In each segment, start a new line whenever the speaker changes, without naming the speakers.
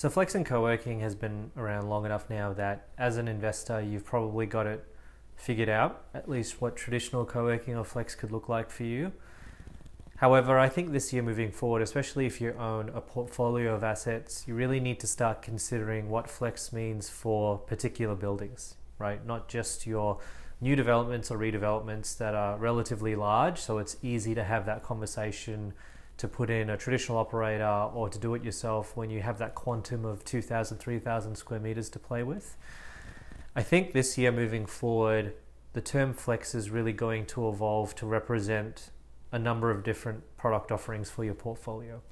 So flex and co-working has been around long enough now that as an investor, you've probably got it figured out, at least what traditional co-working or flex could look like for you. However, I think this year moving forward, especially if you own a portfolio of assets, you really need to start considering what flex means for particular buildings, right? Not just your new developments or redevelopments that are relatively large, so it's easy to have that conversation to put in a traditional operator or to do it yourself when you have that quantum of 2,000, 3,000 square meters to play with. I think this year moving forward, the term flex is really going to evolve to represent a number of different product offerings for your portfolio.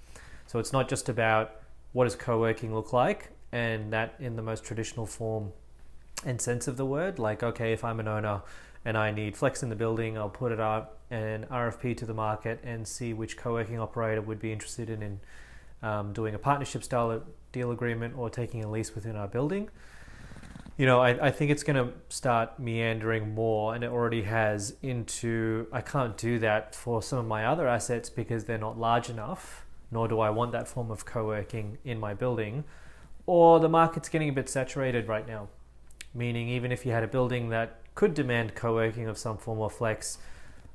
So it's not just about what does co-working look like, and that in the most traditional form and sense of the word, like, okay, if I'm an owner and I need flex in the building, I'll put it out an RFP to the market and see which co-working operator would be interested in doing a partnership style deal agreement or taking a lease within our building. I think it's going to start meandering more, and it already has, into I can't do that for some of my other assets because they're not large enough, nor do I want that form of co-working in my building, or the market's getting a bit saturated right now. Meaning even if you had a building that could demand co-working of some form of flex,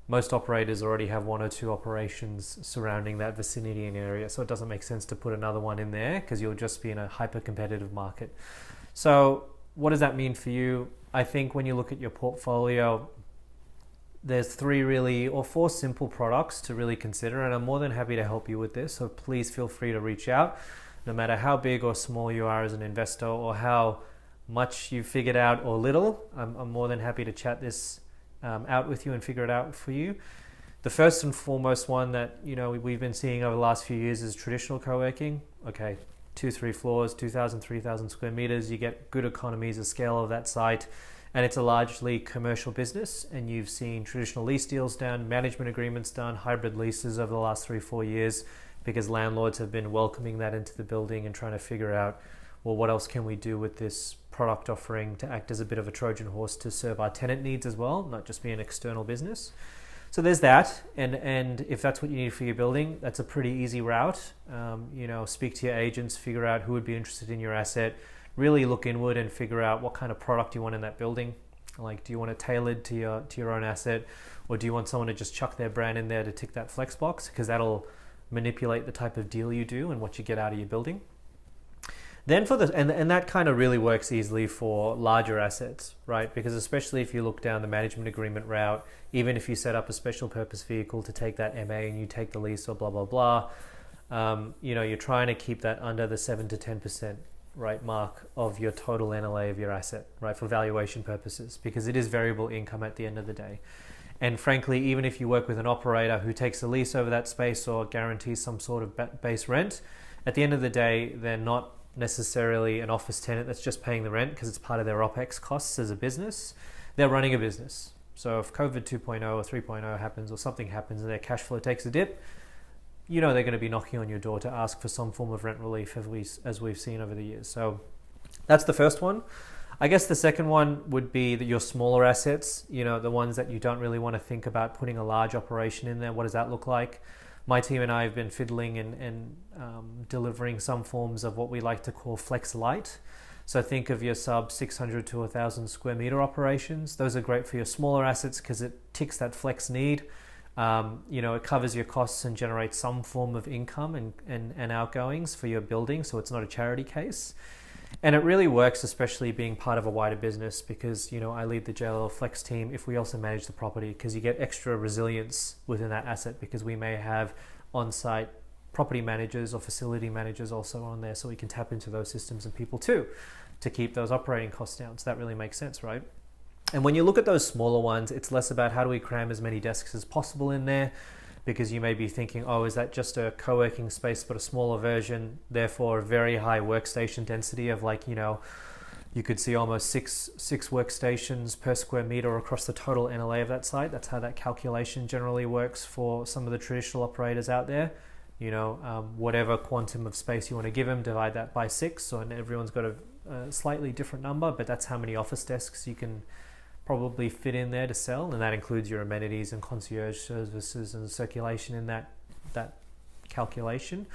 most operators already have one or two operations surrounding that vicinity and area, so it doesn't make sense to put another one in there because you'll just be in a hyper-competitive market. So what does that mean for you? I think when you look at your portfolio, there's four simple products to really consider, and I'm more than happy to help you with this. So please feel free to reach out, no matter how big or small you are as an investor or how much you've figured out or little. I'm more than happy to chat this out with you and figure it out for you. The first and foremost one that we've been seeing over the last few years is traditional co-working. Okay, 2-3 floors, 2,000, 3,000 square meters, you get good economies of scale of that site, and it's a largely commercial business, and you've seen traditional lease deals done, management agreements done, hybrid leases over the last 3-4 years, because landlords have been welcoming that into the building and trying to figure out, well, what else can we do with this product offering to act as a bit of a Trojan horse to serve our tenant needs as well, not just be an external business. So there's that, and if that's what you need for your building, that's a pretty easy route. Speak to your agents, figure out who would be interested in your asset, really look inward and figure out what kind of product you want in that building. Like, do you want it tailored to your own asset, or do you want someone to just chuck their brand in there to tick that flex box? Because that'll manipulate the type of deal you do and what you get out of your building. Then and that kind of really works easily for larger assets, right? Because especially if you look down the management agreement route, even if you set up a special purpose vehicle to take that MA and you take the lease or blah, blah, blah, you're trying to keep that under the 7 to 10% right mark of your total NLA of your asset, right? For valuation purposes, because it is variable income at the end of the day. And frankly, even if you work with an operator who takes a lease over that space or guarantees some sort of base rent, at the end of the day, they're not necessarily an office tenant that's just paying the rent because it's part of their OPEX costs as a business. They're running a business. So if COVID 2.0 or 3.0 happens or something happens and their cash flow takes a dip, they're going to be knocking on your door to ask for some form of rent relief as we've seen over the years. So that's the first one. I guess the second one would be your smaller assets, the ones that you don't really want to think about putting a large operation in there. What does that look like? My team and I have been fiddling and delivering some forms of what we like to call flex light. So think of your sub 600 to 1,000 square meter operations. Those are great for your smaller assets because it ticks that flex need. It covers your costs and generates some form of income and outgoings for your building. So it's not a charity case. And it really works, especially being part of a wider business, because, I lead the JLL Flex team if we also manage the property, because you get extra resilience within that asset because we may have on-site property managers or facility managers also on there, so we can tap into those systems and people too to keep those operating costs down. So that really makes sense, right? And when you look at those smaller ones, it's less about how do we cram as many desks as possible in there, because you may be thinking, oh, is that just a co-working space but a smaller version, therefore a very high workstation density of you could see almost six workstations per square meter across the total NLA of that site. That's how that calculation generally works for some of the traditional operators out there. Whatever quantum of space you want to give them, divide that by 6, and everyone's got a slightly different number, but that's how many office desks you can probably fit in there to sell, and that includes your amenities and concierge services and circulation in that calculation.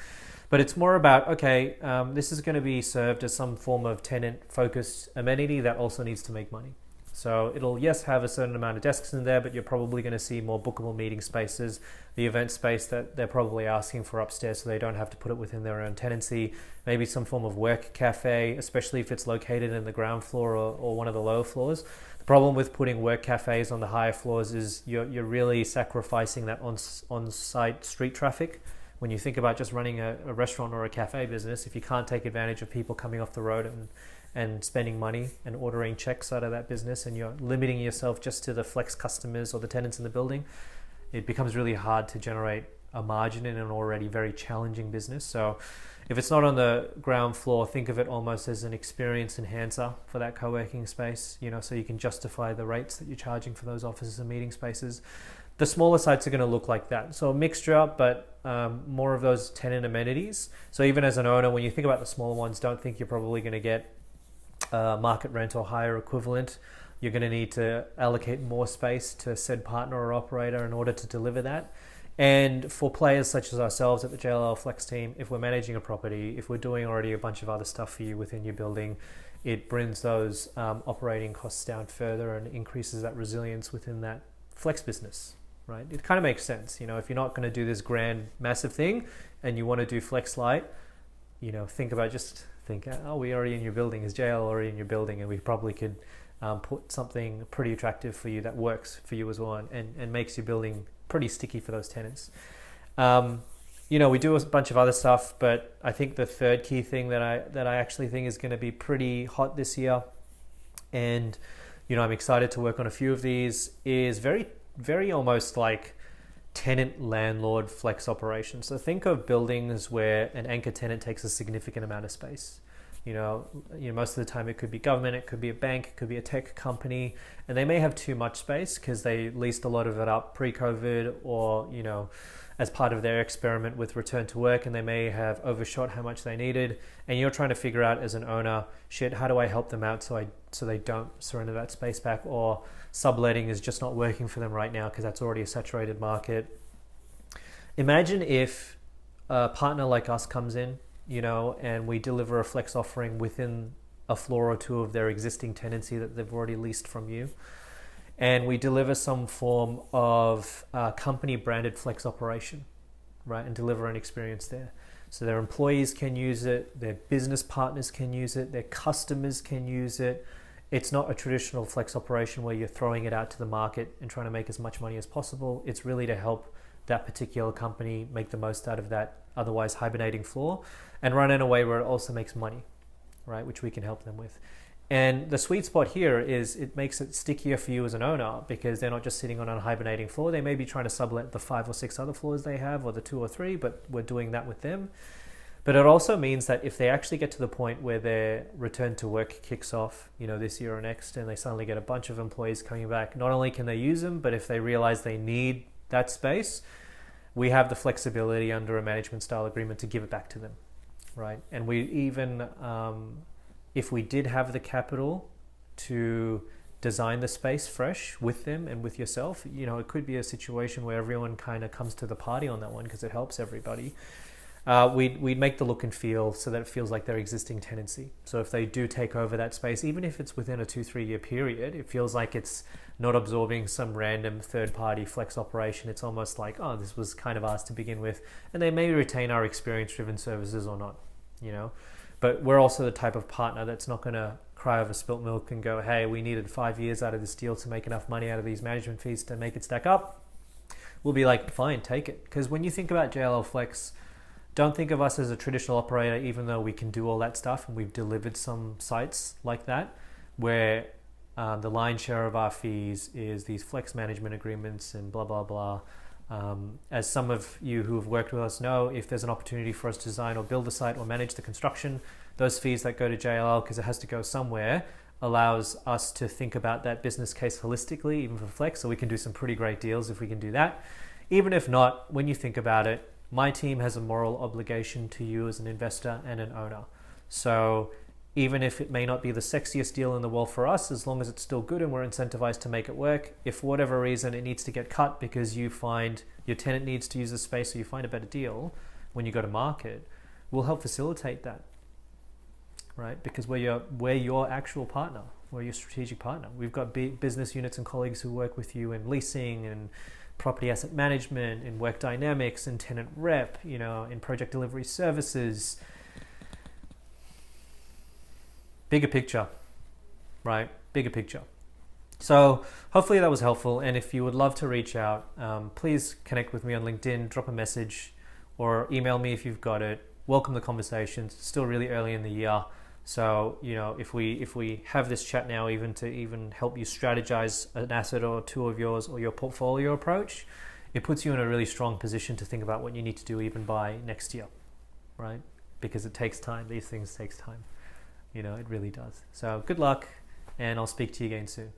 But it's more about, okay, this is going to be served as some form of tenant-focused amenity that also needs to make money. So it'll, yes, have a certain amount of desks in there, but you're probably going to see more bookable meeting spaces, the event space that they're probably asking for upstairs so they don't have to put it within their own tenancy, maybe some form of work cafe, especially if it's located in the ground floor or one of the lower floors. The problem with putting work cafes on the higher floors is you're really sacrificing that on-site street traffic. When you think about just running a restaurant or a cafe business, if you can't take advantage of people coming off the road and spending money and ordering checks out of that business, and you're limiting yourself just to the flex customers or the tenants in the building, it becomes really hard to generate a margin in an already very challenging business. So if it's not on the ground floor, think of it almost as an experience enhancer for that co-working space, so you can justify the rates that you're charging for those offices and meeting spaces. The smaller sites are going to look like that. So a mixture, but more of those tenant amenities. So even as an owner, when you think about the smaller ones, don't think you're probably going to get market rent or higher equivalent. You're going to need to allocate more space to said partner or operator in order to deliver that. And for players such as ourselves at the JLL Flex team, if we're managing a property, if we're doing already a bunch of other stuff for you within your building, it brings those operating costs down further and increases that resilience within that flex business. Right? It kind of makes sense. If you're not going to do this grand, massive thing and you want to do flex light, think, oh, we already in your building. Is JL already in your building? And we probably could put something pretty attractive for you that works for you as well and makes your building pretty sticky for those tenants. We do a bunch of other stuff, but I think the third key thing that I actually think is going to be pretty hot this year, and I'm excited to work on a few of these, is very almost like tenant landlord flex operations. So think of buildings where an anchor tenant takes a significant amount of space. Most of the time it could be government, it could be a bank, it could be a tech company, and they may have too much space because they leased a lot of it up pre-COVID or, as part of their experiment with return to work, and they may have overshot how much they needed. And you're trying to figure out as an owner, how do I help them out so they don't surrender that space back, or subletting is just not working for them right now because that's already a saturated market. Imagine if a partner like us comes in, and we deliver a flex offering within a floor or two of their existing tenancy that they've already leased from you. And we deliver some form of company branded flex operation, right? And deliver an experience there. So their employees can use it, their business partners can use it, their customers can use it. It's not a traditional flex operation where you're throwing it out to the market and trying to make as much money as possible. It's really to help that particular company make the most out of that otherwise hibernating floor and run in a way where it also makes money, right? Which we can help them with. And the sweet spot here is it makes it stickier for you as an owner because they're not just sitting on a hibernating floor. They may be trying to sublet the 5 or 6 other floors they have, or the 2 or 3, but we're doing that with them. But it also means that if they actually get to the point where their return to work kicks off, this year or next, and they suddenly get a bunch of employees coming back, not only can they use them, but if they realize they need that space, we have the flexibility under a management style agreement to give it back to them, right? And we even, if we did have the capital to design the space fresh with them and with yourself, it could be a situation where everyone kind of comes to the party on that one because it helps everybody. We'd make the look and feel so that it feels like their existing tenancy. So if they do take over that space, even if it's within a 2-3 year period, it feels like it's not absorbing some random third-party flex operation. It's almost like, oh, this was kind of ours to begin with. And they may retain our experience-driven services or not, But we're also the type of partner that's not going to cry over spilt milk and go, hey, we needed 5 years out of this deal to make enough money out of these management fees to make it stack up. We'll be like, fine, take it. Because when you think about JLL Flex, don't think of us as a traditional operator, even though we can do all that stuff, and we've delivered some sites like that, where the lion's share of our fees is these flex management agreements and blah, blah, blah. As some of you who have worked with us know, if there's an opportunity for us to design or build a site or manage the construction, those fees that go to JLL, because it has to go somewhere, allows us to think about that business case holistically, even for flex, so we can do some pretty great deals if we can do that. Even if not, when you think about it, my team has a moral obligation to you as an investor and an owner. So even if it may not be the sexiest deal in the world for us, as long as it's still good and we're incentivized to make it work, if for whatever reason it needs to get cut because you find your tenant needs to use the space or you find a better deal when you go to market, we'll help facilitate that, right? Because we're your actual partner. We're your strategic partner. We've got business units and colleagues who work with you in leasing and property asset management, in work dynamics, and tenant rep, in project delivery services. Bigger picture, right? Bigger picture. So hopefully that was helpful. And if you would love to reach out, please connect with me on LinkedIn, drop a message, or email me if you've got it. Welcome the conversations. It's still really early in the year. So, if we have this chat now, even to help you strategize an asset or two of yours or your portfolio approach, it puts you in a really strong position to think about what you need to do even by next year, right? Because it takes time. These things takes time. It really does. So good luck, and I'll speak to you again soon.